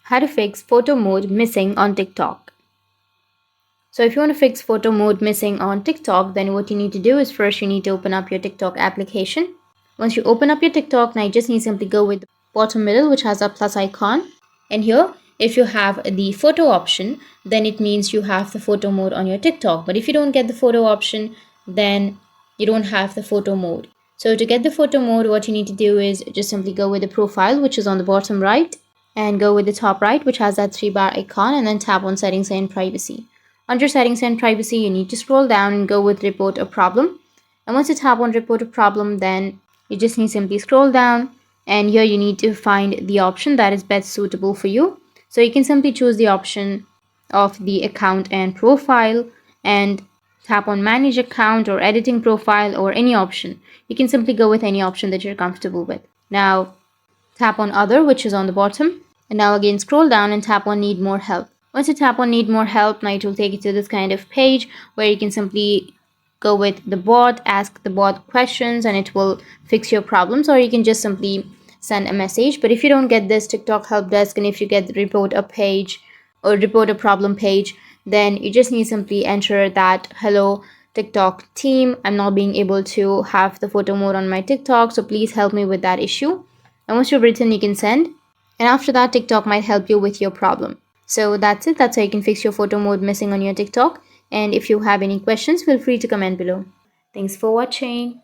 How to fix photo mode missing on TikTok. So if you want to fix photo mode missing on TikTok, then what you need to do is first you need to open up your TikTok application. Once you open up your TikTok, now you just need to simply go with the bottom middle, which has a plus icon. And here, if you have the photo option, then it means you have the photo mode on your TikTok. But if you don't get the photo option, then you don't have the photo mode. So to get the photo mode, what you need to do is just simply go with the profile, which is on the bottom right, and go with the top right, which has that 3-bar icon, and then tap on settings and privacy. Under settings and privacy, you need to scroll down and go with report a problem. And once you tap on report a problem, then you just need to simply scroll down, and here you need to find the option that is best suitable for you. So you can simply choose the option of the account and profile and tap on manage account or editing profile or any option. You can simply go with any option that you're comfortable with. Now tap on other, which is on the bottom, and now again scroll down and tap on need more help. Once you tap on need more help, now it will take you to this kind of page where you can simply go with the bot, ask the bot questions, and it will fix your problems, or you can just simply send a message. But if you don't get this TikTok help desk, and if you get the report a page or report a problem page, then you just need to simply enter that hello TikTok team, I'm not being able to have the photo mode on my TikTok, so please help me with that issue. And once you've written, you can send, and after that TikTok might help you with your problem. So that's it. That's how you can fix your photo mode missing on your TikTok. And if you have any questions, feel free to comment below. Thanks for watching.